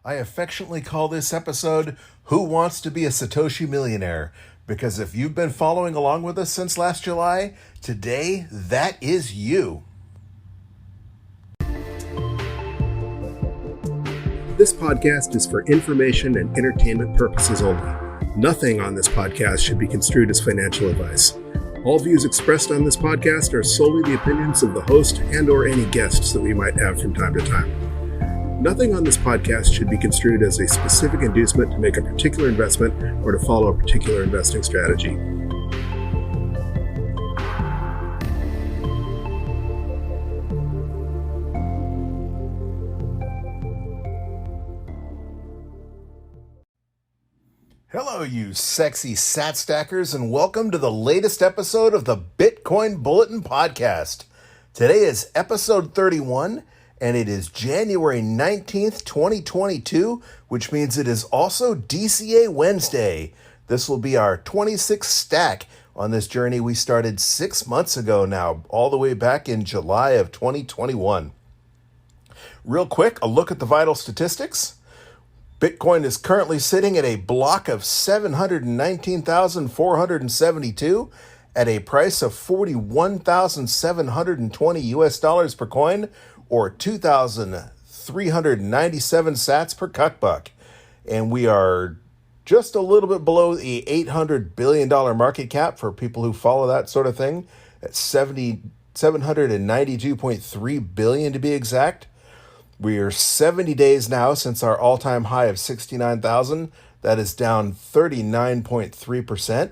I affectionately call this episode, Who Wants to Be a Satoshi Millionaire? Because if you've been following along with us since last July, today, that is you. This podcast is for information and entertainment purposes only. Nothing on this podcast should be construed as financial advice. All views expressed on this podcast are solely the opinions of the host and/or any guests that we might have from time to time. Nothing on this podcast should be construed as a specific inducement to make a particular investment or to follow a particular investing strategy. Hello, you sexy sat stackers, and welcome to the latest episode of the Bitcoin Bulletin podcast. Today is episode 31, and it is January 19th, 2022, which means it is also DCA Wednesday. This will be our 26th stack on this journey we started 6 months ago now, all the way back in July of 2021. Real quick, a look at the vital statistics. Bitcoin is currently sitting at a block of 719,472 at a price of 41,720 US dollars per coin, or 2,397 sats per cuckbuck. And we are just a little bit below the $800 billion market cap for people who follow that sort of thing, at 792.3 billion to be exact. We are 70 days now since our all-time high of 69,000. That is down 39.3%.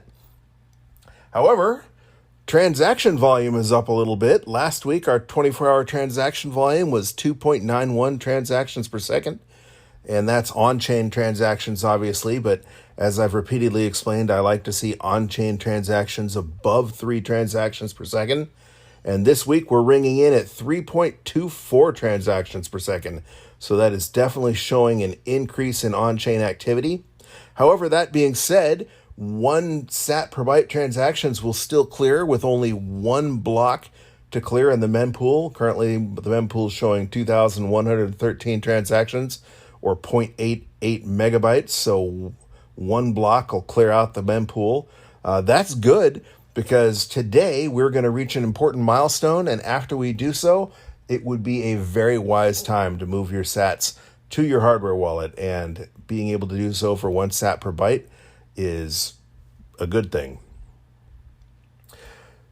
However, transaction volume is up a little bit. Last week, our 24-hour transaction volume was 2.91 transactions per second. And that's on-chain transactions, obviously. But as I've repeatedly explained, I like to see on-chain transactions above 3 transactions per second. And this week, we're ringing in at 3.24 transactions per second. So that is definitely showing an increase in on-chain activity. However, that being said, 1 sat per byte transactions will still clear with only 1 block to clear in the mempool. Currently, the mempool is showing 2,113 transactions, or 0.88 megabytes. So 1 block will clear out the mempool. That's good, because today we're going to reach an important milestone, and after we do so, it would be a very wise time to move your sats to your hardware wallet, and being able to do so for 1 sat per byte is a good thing.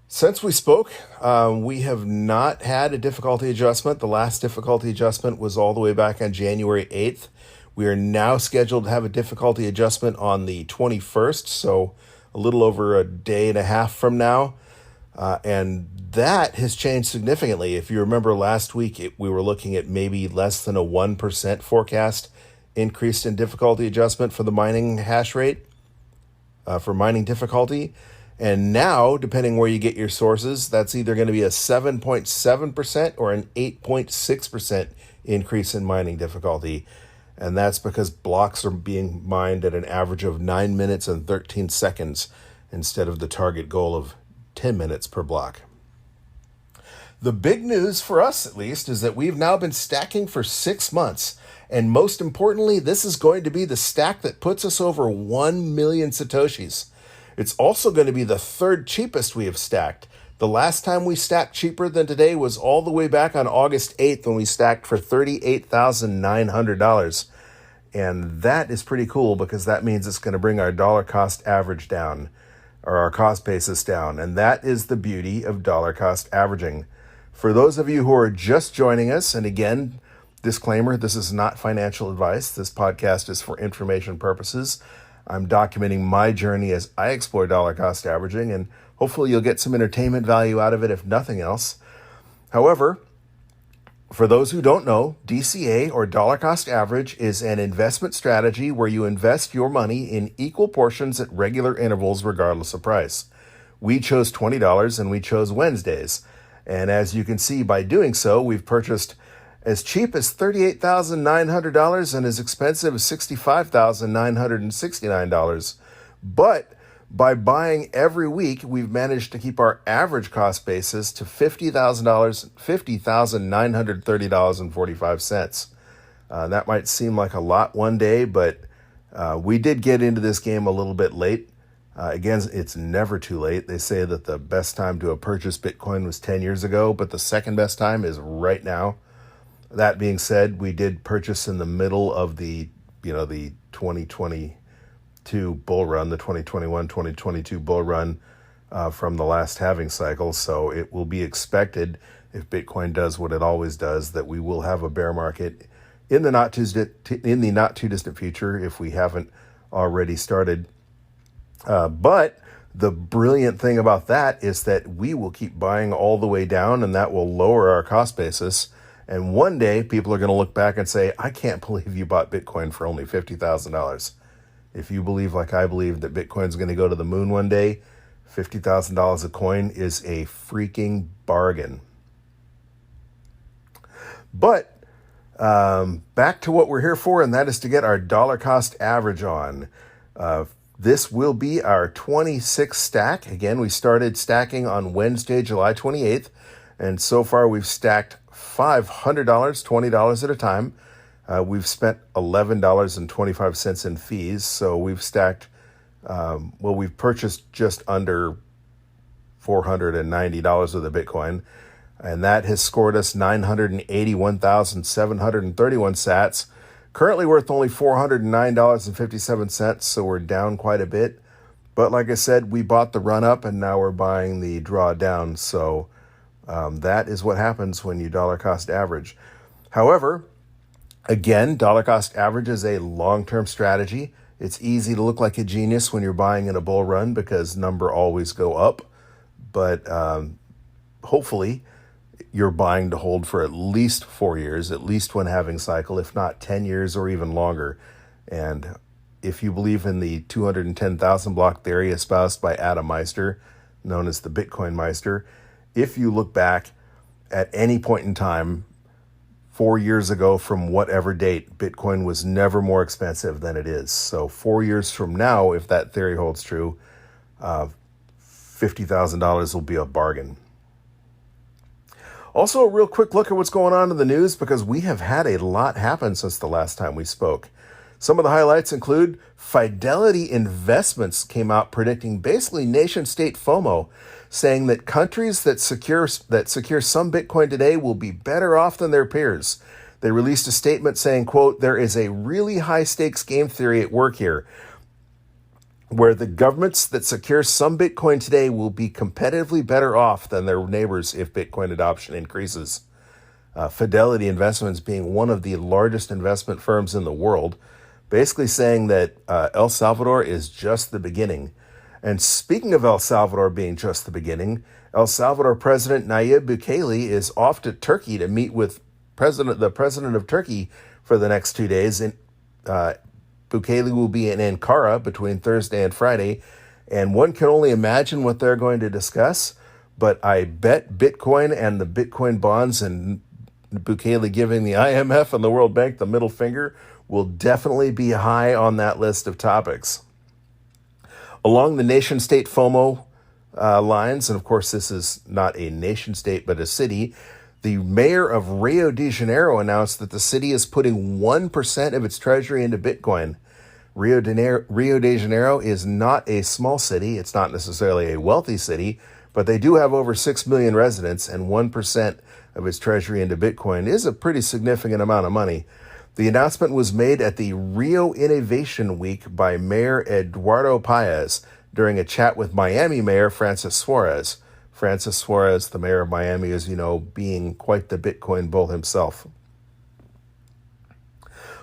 Since we spoke, we have not had a difficulty adjustment. The last difficulty adjustment was all the way back on January 8th. We are now scheduled to have a difficulty adjustment on the 21st, so a little over a day and a half from now. And that has changed significantly. If you remember last week, we were looking at maybe less than a 1% forecast increase in difficulty adjustment for the mining hash rate, for mining difficulty. And now, depending where you get your sources, that's either going to be a 7.7% or an 8.6% increase in mining difficulty. And that's because blocks are being mined at an average of 9 minutes and 13 seconds instead of the target goal of 10 minutes per block. The big news for us, at least, is that we've now been stacking for 6 months. And most importantly, this is going to be the stack that puts us over 1 million Satoshis. It's also going to be the 3rd cheapest we have stacked. The last time we stacked cheaper than today was all the way back on August 8th when we stacked for $38,900. And that is pretty cool, because that means it's going to bring our dollar cost average down, or our cost basis down. And that is the beauty of dollar cost averaging. For those of you who are just joining us, and again, disclaimer, this is not financial advice. This podcast is for information purposes. I'm documenting my journey as I explore dollar cost averaging, and hopefully you'll get some entertainment value out of it, if nothing else. However, for those who don't know, DCA, or dollar cost average, is an investment strategy where you invest your money in equal portions at regular intervals regardless of price. We chose $20 and we chose Wednesdays. And as you can see, by doing so, we've purchased as cheap as $38,900 and as expensive as $65,969. But by buying every week, we've managed to keep our average cost basis to $50,930.45. That might seem like a lot one day, but we did get into this game a little bit late. Again, it's never too late. They say that the best time to have purchased Bitcoin was 10 years ago, but the second best time is right now. That being said, we did purchase in the middle of the 2022 bull run, the 2021-2022 bull run from the last halving cycle. So it will be expected, if Bitcoin does what it always does, that we will have a bear market in the not too distant future if we haven't already started. But the brilliant thing about that is that we will keep buying all the way down, and that will lower our cost basis. And one day, people are going to look back and say, I can't believe you bought Bitcoin for only $50,000. If you believe, like I believe, that Bitcoin's going to go to the moon one day, $50,000 a coin is a freaking bargain. But back to what we're here for, and that is to get our dollar cost average on. This will be our 26th stack. Again, we started stacking on Wednesday, July 28th, and so far we've stacked $500, $20 at a time. We've spent $11.25 in fees, so we've stacked, we've purchased just under $490 of the Bitcoin, and that has scored us 981,731 sats. Currently worth only $409.57, so we're down quite a bit. But like I said, we bought the run up and now we're buying the drawdown. So that is what happens when you dollar cost average. However, again, dollar cost average is a long-term strategy. It's easy to look like a genius when you're buying in a bull run because number always go up. But hopefully you're buying to hold for at least 4 years, at least one halving cycle, if not 10 years or even longer. And if you believe in the 210,000 block theory espoused by Adam Meister, known as the Bitcoin Meister, if you look back at any point in time, 4 years ago from whatever date, Bitcoin was never more expensive than it is. So 4 years from now, if that theory holds true, $50,000 will be a bargain. Also, a real quick look at what's going on in the news, because we have had a lot happen since the last time we spoke. Some of the highlights include Fidelity Investments came out predicting basically nation-state FOMO, saying that countries that secure some Bitcoin today will be better off than their peers. They released a statement saying, quote, there is a really high-stakes game theory at work here, where the governments that secure some Bitcoin today will be competitively better off than their neighbors if Bitcoin adoption increases. Fidelity Investments, being one of the largest investment firms in the world, basically saying that El Salvador is just the beginning. And speaking of El Salvador being just the beginning, El Salvador President Nayib Bukele is off to Turkey to meet with the president of Turkey for the next 2 days. Bukele will be in Ankara between Thursday and Friday, and one can only imagine what they're going to discuss, but I bet Bitcoin and the Bitcoin bonds and Bukele giving the IMF and the World Bank the middle finger will definitely be high on that list of topics. Along the nation-state FOMO lines, and of course this is not a nation-state but a city, the mayor of Rio de Janeiro announced that the city is putting 1% of its treasury into Bitcoin. Rio de Janeiro is not a small city. It's not necessarily a wealthy city, but they do have over 6 million residents, and 1% of its treasury into Bitcoin is a pretty significant amount of money. The announcement was made at the Rio Innovation Week by Mayor Eduardo Paez during a chat with Miami Mayor Francis Suarez. Francis Suarez, the mayor of Miami, as you know, being quite the Bitcoin bull himself.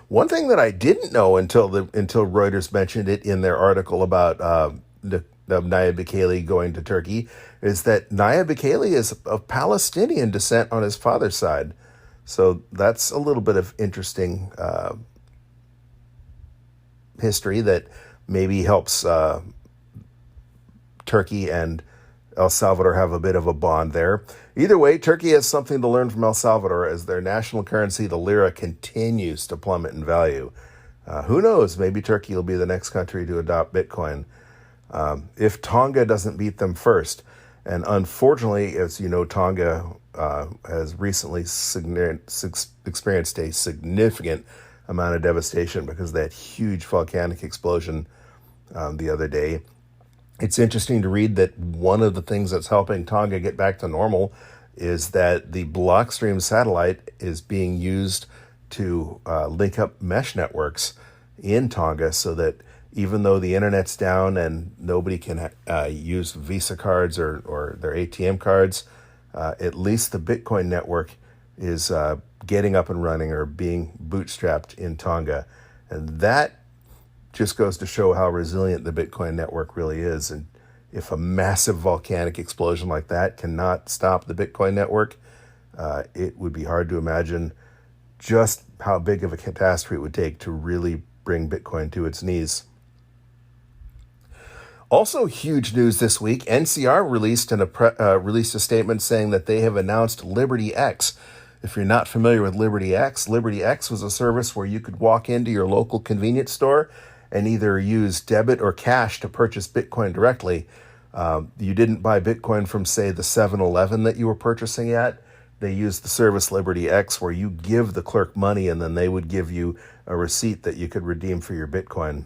One thing that I didn't know until Reuters mentioned it in their article about Nayib Bukele going to Turkey is that Nayib Bukele is of Palestinian descent on his father's side. So that's a little bit of interesting history that maybe helps Turkey and El Salvador have a bit of a bond there. Either way, Turkey has something to learn from El Salvador as their national currency, the lira, continues to plummet in value. Who knows? Maybe Turkey will be the next country to adopt Bitcoin if Tonga doesn't beat them first. And unfortunately, as you know, Tonga has recently experienced a significant amount of devastation because of that huge volcanic explosion the other day. It's interesting to read that one of the things that's helping Tonga get back to normal is that the Blockstream satellite is being used to link up mesh networks in Tonga, so that even though the internet's down and nobody can use Visa cards or their ATM cards, at least the Bitcoin network is getting up and running or being bootstrapped in Tonga. And that just goes to show how resilient the Bitcoin network really is. And if a massive volcanic explosion like that cannot stop the Bitcoin network, it would be hard to imagine just how big of a catastrophe it would take to really bring Bitcoin to its knees. Also, huge news this week, NCR released a statement saying that they have announced Liberty X. If you're not familiar with Liberty X was a service where you could walk into your local convenience store and either use debit or cash to purchase Bitcoin directly. You didn't buy Bitcoin from, say, the 7-Eleven that you were purchasing at. They used the service Liberty X where you give the clerk money and then they would give you a receipt that you could redeem for your Bitcoin.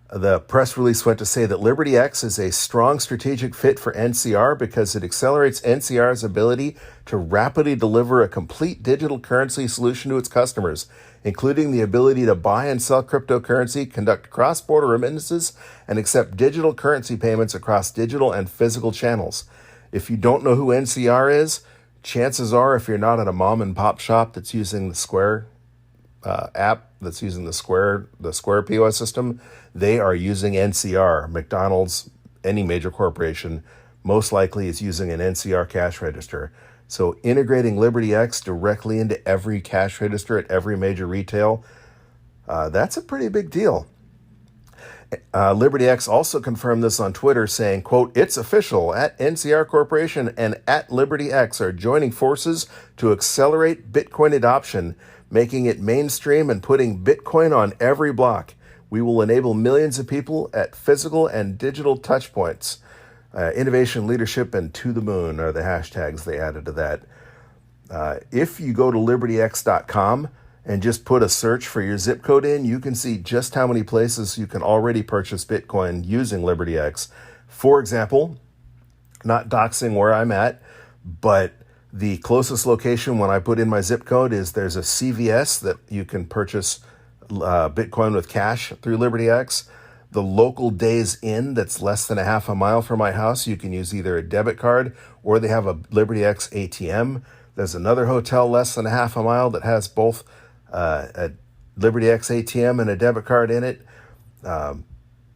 The press release went to say that Liberty X is a strong strategic fit for NCR because it accelerates NCR's ability to rapidly deliver a complete digital currency solution to its customers, including the ability to buy and sell cryptocurrency, conduct cross-border remittances, and accept digital currency payments across digital and physical channels. If you don't know who NCR is, chances are, if you're not at a mom and pop shop that's using the Square app, that's using the Square POS system, they are using NCR. McDonald's, any major corporation, most likely is using an NCR cash register. So integrating Liberty X directly into every cash register at every major retail, that's a pretty big deal. Liberty X also confirmed this on Twitter, saying, quote, "It's official. At NCR Corporation and at Liberty X are joining forces to accelerate Bitcoin adoption, making it mainstream and putting Bitcoin on every block. We will enable millions of people at physical and digital touchpoints. Innovation, leadership, and to the moon are the hashtags they added to that. If you go to libertyx.com and just put a search for your zip code in, you can see just how many places you can already purchase Bitcoin using LibertyX. For example, not doxing where I'm at, but the closest location when I put in my zip code is there's a CVS that you can purchase Bitcoin with cash through LibertyX. The local Days Inn that's less than a half a mile from my house, you can use either a debit card or they have a LibertyX ATM. There's another hotel less than a half a mile that has both a LibertyX ATM and a debit card in it.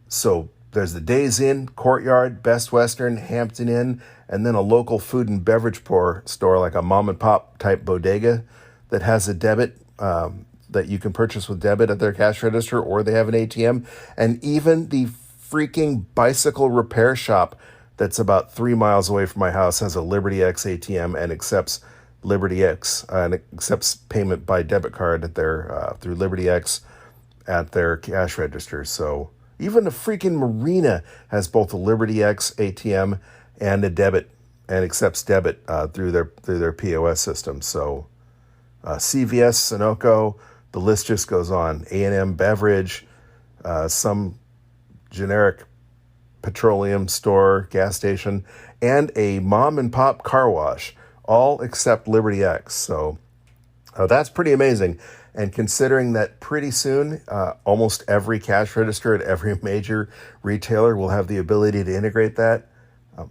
So there's the Days Inn, Courtyard, Best Western, Hampton Inn, and then a local food and beverage store like a mom and pop type bodega that has a debit that you can purchase with debit at their cash register, or they have an ATM. And even the freaking bicycle repair shop that's about 3 miles away from my house has a LibertyX ATM and accepts LibertyX and accepts payment by debit card at their through LibertyX at their cash register. So even the freaking marina has both a LibertyX ATM and a debit, and accepts debit through their POS system. So CVS, Sunoco, the list just goes on. A&M Beverage, some generic petroleum store, gas station, and a mom and pop car wash all accept LibertyX. So that's pretty amazing. And considering that pretty soon, almost every cash register at every major retailer will have the ability to integrate that,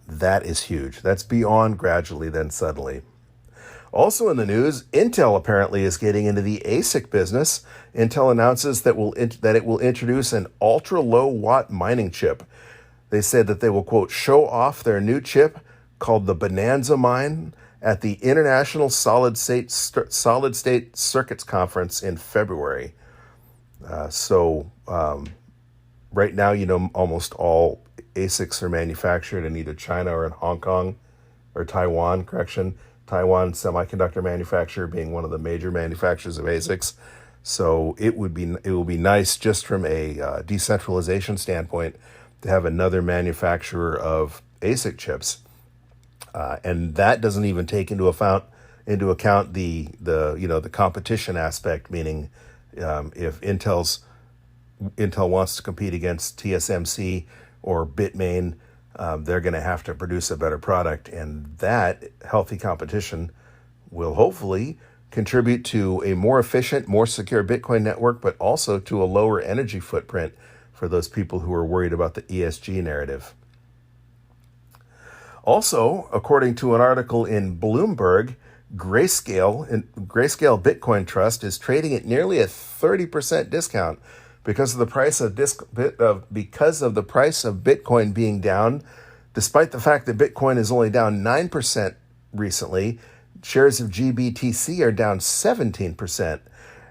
that is huge. That's beyond gradually, then suddenly. Also in the news, Intel apparently is getting into the ASIC business. Intel announces that it will introduce an ultra-low watt mining chip. They said that they will, quote, show off their new chip called the Bonanza Mine at the International Solid State Circuits Conference in February. Right now, almost all ASICs are manufactured in either China or in Hong Kong, or Taiwan, Taiwan semiconductor manufacturer being one of the major manufacturers of ASICs. So it will be nice just from a decentralization standpoint to have another manufacturer of ASIC chips. And that doesn't even take into account the competition aspect, meaning if Intel wants to compete against TSMC or Bitmain, they're going to have to produce a better product, and that healthy competition will hopefully contribute to a more efficient, more secure Bitcoin network, but also to a lower energy footprint for those people who are worried about the ESG narrative. Also, according to an article in Bloomberg, Grayscale Bitcoin Trust is trading at nearly a 30% discount because of the price of Bitcoin being down, despite the fact that Bitcoin is only down 9% recently. Shares of GBTC are down 17%,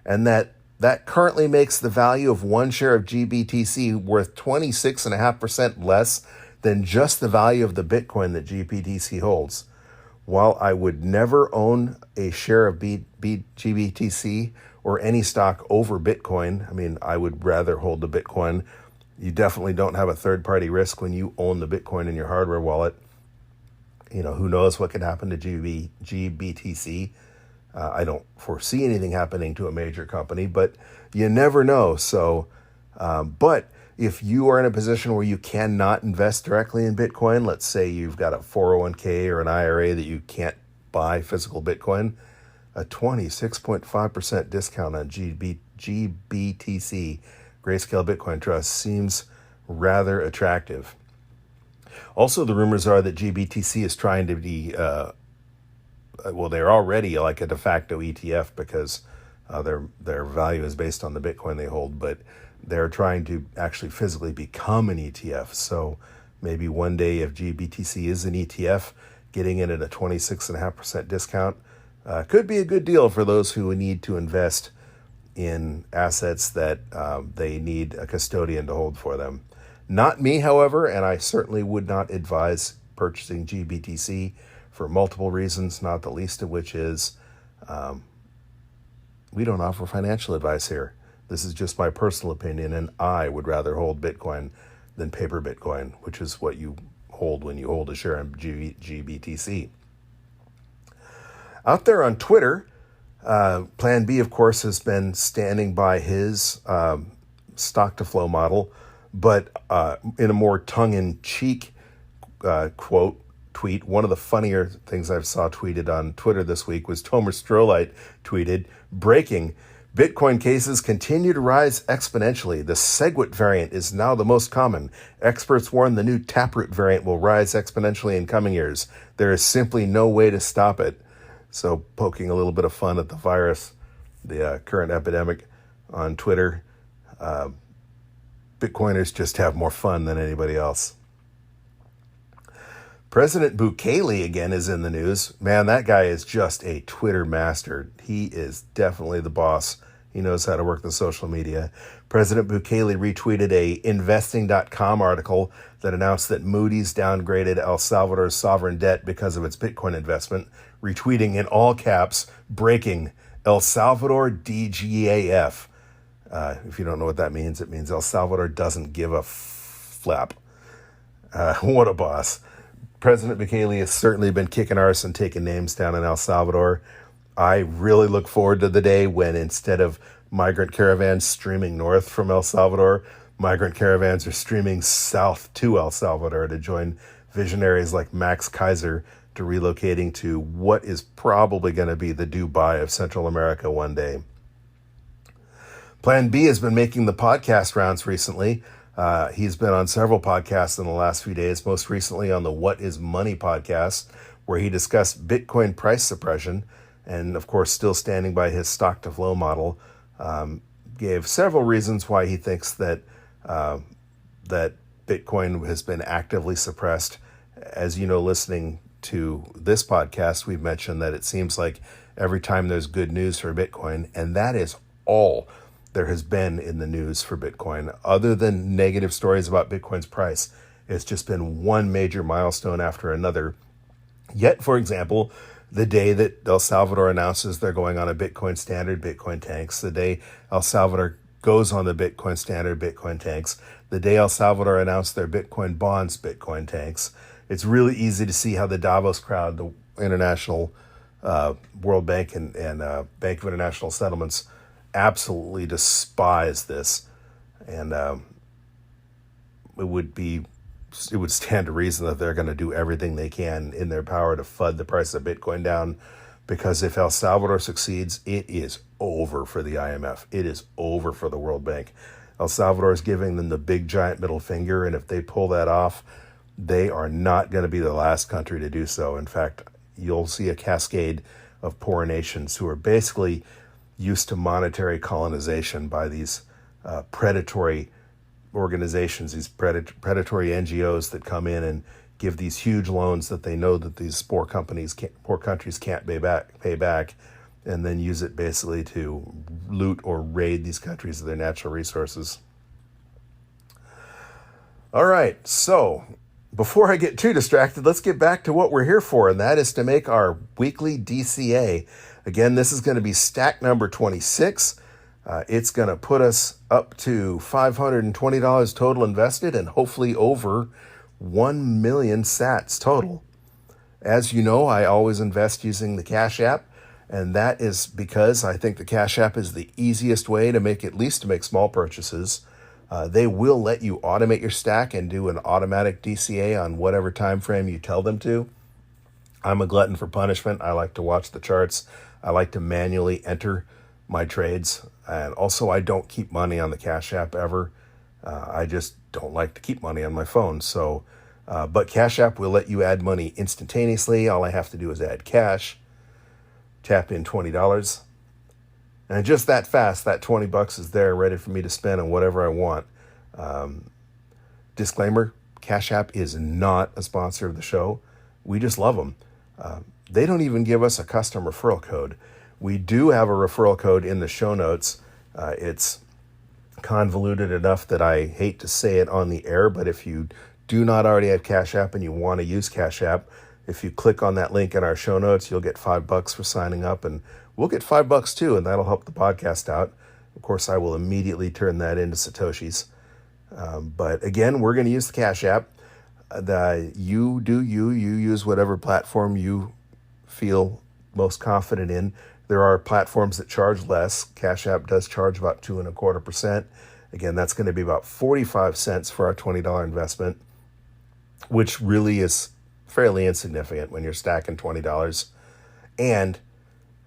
and that currently makes the value of one share of GBTC worth 26.5% less than just the value of the Bitcoin that GBTC holds. While I would never own a share of GBTC or any stock over Bitcoin, I mean, I would rather hold the Bitcoin. You definitely don't have a third-party risk when you own the Bitcoin in your hardware wallet. Who knows what could happen to GBTC. I don't foresee anything happening to a major company, but you never know. So, but if you are in a position where you cannot invest directly in Bitcoin, let's say you've got a 401k or an IRA that you can't buy physical Bitcoin, a 26.5% discount on GBTC, Grayscale Bitcoin Trust, seems rather attractive. Also, the rumors are that GBTC is trying to be, they're already like a de facto ETF because their value is based on the Bitcoin they hold, but they're trying to actually physically become an ETF. So maybe one day if GBTC is an ETF, getting it at a 26.5% discount could be a good deal for those who need to invest in assets that they need a custodian to hold for them. Not me, however, and I certainly would not advise purchasing GBTC for multiple reasons, not the least of which is we don't offer financial advice here. This is just my personal opinion, and I would rather hold Bitcoin than paper Bitcoin, which is what you hold when you hold a share in GBTC. Out there on Twitter, Plan B, of course, has been standing by his stock-to-flow model, but in a more tongue-in-cheek tweet. One of the funnier things I saw tweeted on Twitter this week was Tomer Strolight tweeted, "Breaking, Bitcoin cases continue to rise exponentially. The SegWit variant is now the most common. Experts warn the new Taproot variant will rise exponentially in coming years. There is simply no way to stop it." So poking a little bit of fun at the virus, the current epidemic on Twitter. Bitcoiners just have more fun than anybody else. President Bukele again is in the news. Man, that guy is just a Twitter master. He is definitely the boss. He knows how to work the social media. President Bukele retweeted a investing.com article that announced that Moody's downgraded El Salvador's sovereign debt because of its Bitcoin investment, retweeting in all caps, "Breaking, El Salvador DGAF." If you don't know what that means, it means El Salvador doesn't give a flap. What a boss. President Bukele has certainly been kicking arse and taking names down in El Salvador. I really look forward to the day when instead of migrant caravans streaming north from El Salvador, migrant caravans are streaming south to El Salvador to join visionaries like Max Kaiser to relocating to what is probably going to be the Dubai of Central America one day. Plan B has been making the podcast rounds recently. He's been on several podcasts in the last few days, most recently on the What is Money podcast, where he discussed Bitcoin price suppression and, of course, still standing by his stock-to-flow model, gave several reasons why he thinks that that Bitcoin has been actively suppressed. As you know, listening to this podcast, we've mentioned that it seems like every time there's good news for Bitcoin, and that is all there has been in the news for Bitcoin, other than negative stories about Bitcoin's price. It's just been one major milestone after another. Yet, for example, the day that El Salvador announces they're going on a Bitcoin standard, Bitcoin tanks. The day El Salvador goes on the Bitcoin standard, Bitcoin tanks. The day El Salvador announced their Bitcoin bonds, Bitcoin tanks. it's really easy to see how the Davos crowd, the international World Bank and Bank of International Settlements, absolutely despise this, and it would stand to reason that they're going to do everything they can in their power to FUD the price of Bitcoin down, because if El Salvador succeeds, it is over for the IMF. It is over for the World Bank. El Salvador is giving them the big giant middle finger, and if they pull that off, they are not going to be the last country to do so. In fact, you'll see a cascade of poor nations who are basically used to monetary colonization by these predatory organizations, these predatory NGOs that come in and give these huge loans that they know that these poor countries can't pay back, and then use it basically to loot or raid these countries of their natural resources. All right, so before I get too distracted, let's get back to what we're here for, and that is to make our weekly DCA. Again, this is going to be stack number 26. It's going to put us up to $520 total invested, and hopefully over 1 million sats total. As you know, I always invest using the Cash App, and that is because I think the Cash App is the easiest way to make small purchases. They will let you automate your stack and do an automatic DCA on whatever time frame you tell them to. I'm a glutton for punishment. I like to watch the charts. I like to manually enter my trades. And also, I don't keep money on the Cash App ever. I just don't like to keep money on my phone. So, but Cash App will let you add money instantaneously. All I have to do is add cash, tap in $20. And just that fast, that $20 is there ready for me to spend on whatever I want. Disclaimer, Cash App is not a sponsor of the show. We just love them. They don't even give us a custom referral code. We do have a referral code in the show notes. It's convoluted enough that I hate to say it on the air, but if you do not already have Cash App and you want to use Cash App, if you click on that link in our show notes, you'll get $5 for signing up, and we'll get $5 too, and that'll help the podcast out. Of course, I will immediately turn that into Satoshis. But again, we're going to use the Cash App. You use whatever platform you feel most confident in. There are platforms that charge less. Cash App does charge about 2.25%. Again, that's going to be about 45 cents for our $20 investment, which really is fairly insignificant when you're stacking $20. And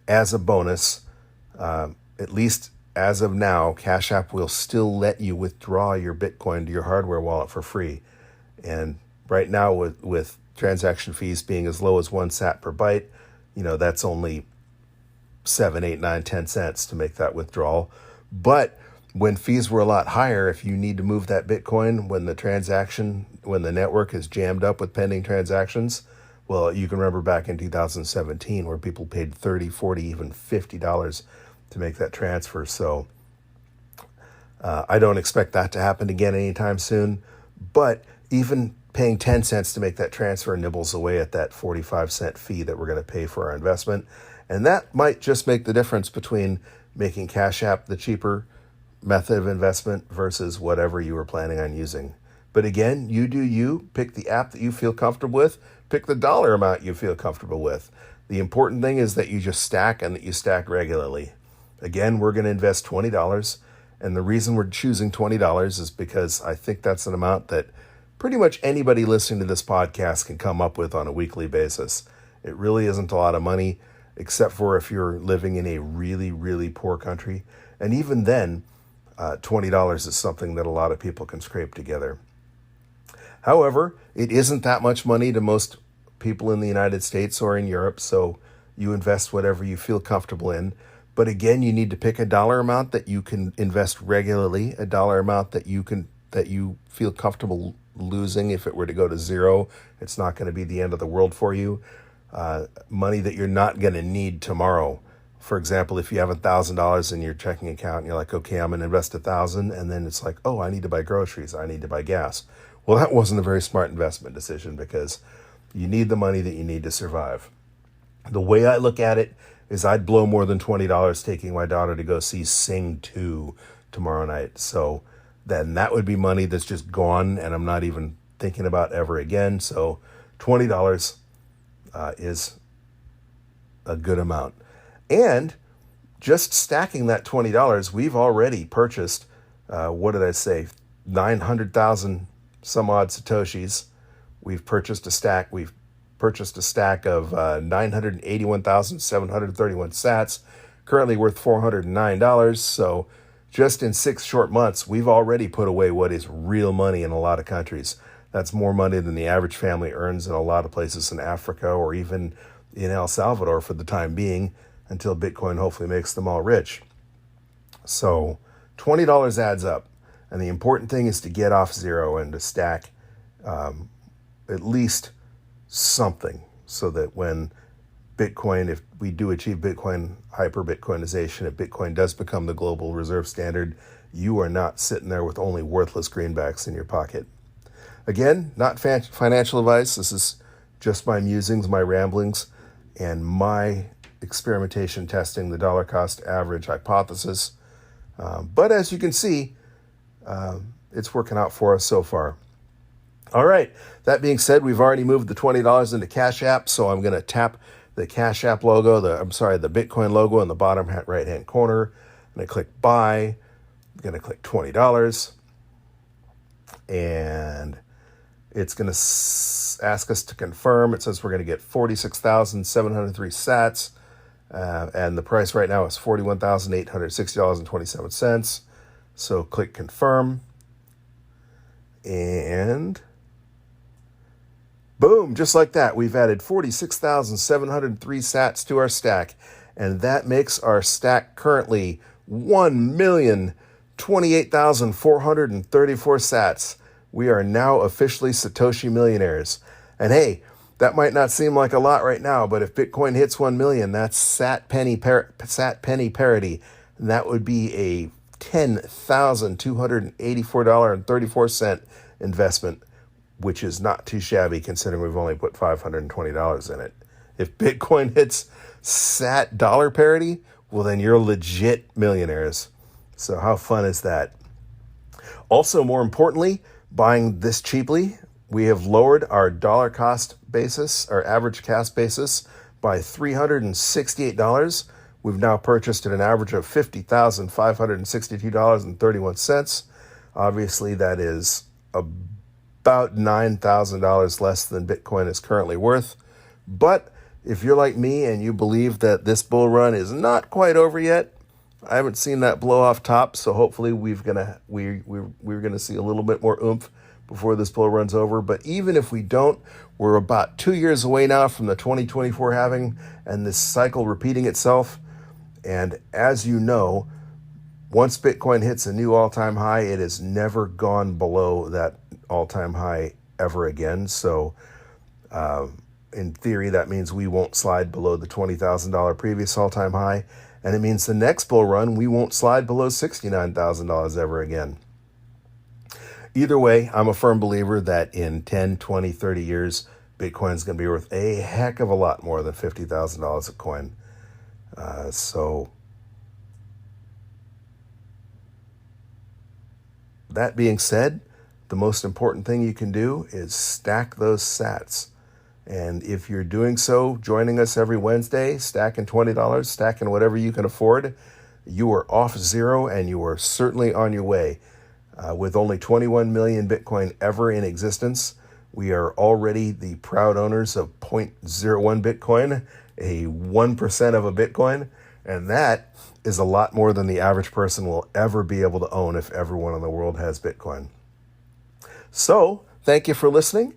as a bonus, at least as of now, Cash App will still let you withdraw your Bitcoin to your hardware wallet for free. And right now, with transaction fees being as low as 1 sat per byte, that's only 7, 8, 9, 10 cents to make that withdrawal. But when fees were a lot higher, if you need to move that Bitcoin when the network is jammed up with pending transactions, well, you can remember back in 2017 where people paid $30, $40, even $50 to make that transfer. So I don't expect that to happen again anytime soon. But even paying 10 cents to make that transfer nibbles away at that 45-cent fee that we're going to pay for our investment. And that might just make the difference between making Cash App the cheaper method of investment versus whatever you were planning on using. But again, you do you. Pick the app that you feel comfortable with. Pick the dollar amount you feel comfortable with. The important thing is that you just stack and that you stack regularly. Again, we're going to invest $20. And the reason we're choosing $20 is because I think that's an amount that pretty much anybody listening to this podcast can come up with on a weekly basis. It really isn't a lot of money, except for if you're living in a really, really poor country. And even then, $20 is something that a lot of people can scrape together. However, it isn't that much money to most people in the United States or in Europe, so you invest whatever you feel comfortable in. But again, you need to pick a dollar amount that you can invest regularly, a dollar amount that you feel comfortable losing. If it were to go to zero, it's not going to be the end of the world for you. Money that you're not going to need tomorrow. For example, if you have $1,000 in your checking account and you're like, okay, I'm going to invest $1,000, and then it's like, oh, I need to buy groceries, I need to buy gas. Well, that wasn't a very smart investment decision because you need the money that you need to survive. The way I look at it is I'd blow more than $20 taking my daughter to go see Sing 2 tomorrow night. So then that would be money that's just gone and I'm not even thinking about ever again. So $20 is a good amount. And just stacking that $20, we've already purchased, what did I say, 900,000 some odd Satoshis. We've purchased a stack. We've purchased a stack of 981,731 sats, currently worth $409. So just in 6 short months, we've already put away what is real money in a lot of countries. That's more money than the average family earns in a lot of places in Africa or even in El Salvador for the time being, until Bitcoin hopefully makes them all rich. So $20 adds up. And the important thing is to get off zero and to stack at least something, so that when Bitcoin, if we do achieve Bitcoin hyper-Bitcoinization, if Bitcoin does become the global reserve standard, you are not sitting there with only worthless greenbacks in your pocket. Again, not financial advice. This is just my musings, my ramblings, and my experimentation testing the dollar cost average hypothesis. But as you can see, it's working out for us so far. All right. That being said, we've already moved the $20 into Cash App, so I'm going to tap the Cash App logo, the Bitcoin logo in the bottom right-hand corner. I'm going to click Buy. I'm going to click $20. And it's going to ask us to confirm. It says we're going to get 46,703 sats. And the price right now is $41,860.27. So click Confirm. And boom, just like that, we've added 46,703 sats to our stack. And that makes our stack currently 1,028,434 sats. We are now officially Satoshi millionaires. And hey, that might not seem like a lot right now, but if Bitcoin hits 1 million, that's sat penny parity. And that would be a $10,284.34 investment, which is not too shabby considering we've only put $520 in it. If Bitcoin hits sat dollar parity, well, then you're legit millionaires. So how fun is that? Also, more importantly, buying this cheaply, we have lowered our dollar cost basis, our average cost basis, by $368. We've now purchased at an average of $50,562.31. Obviously, that is about $9,000 less than Bitcoin is currently worth. But if you're like me and you believe that this bull run is not quite over yet, I haven't seen that blow off top, so hopefully we're gonna see a little bit more oomph before this bull runs over. But even if we don't, we're about 2 years away now from the 2024 halving and this cycle repeating itself. And as you know, once Bitcoin hits a new all-time high, it has never gone below that all-time high ever again. So in theory, that means we won't slide below the $20,000 previous all-time high. And it means the next bull run, we won't slide below $69,000 ever again. Either way, I'm a firm believer that in 10, 20, 30 years, Bitcoin's going to be worth a heck of a lot more than $50,000 a coin. So that being said, the most important thing you can do is stack those sats. And if you're doing so, joining us every Wednesday, stacking $20, stacking whatever you can afford, you are off zero and you are certainly on your way. With only 21 million Bitcoin ever in existence, we are already the proud owners of 0.01 Bitcoin, a 1% of a Bitcoin, and that is a lot more than the average person will ever be able to own if everyone in the world has Bitcoin. So, thank you for listening,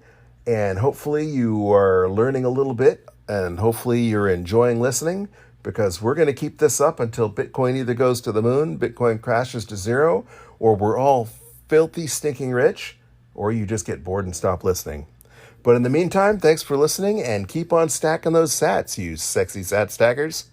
and hopefully you are learning a little bit, and hopefully you're enjoying listening, because we're going to keep this up until Bitcoin either goes to the moon, Bitcoin crashes to zero, or we're all filthy, stinking rich, or you just get bored and stop listening. But in the meantime, thanks for listening, and keep on stacking those sats, you sexy sat stackers.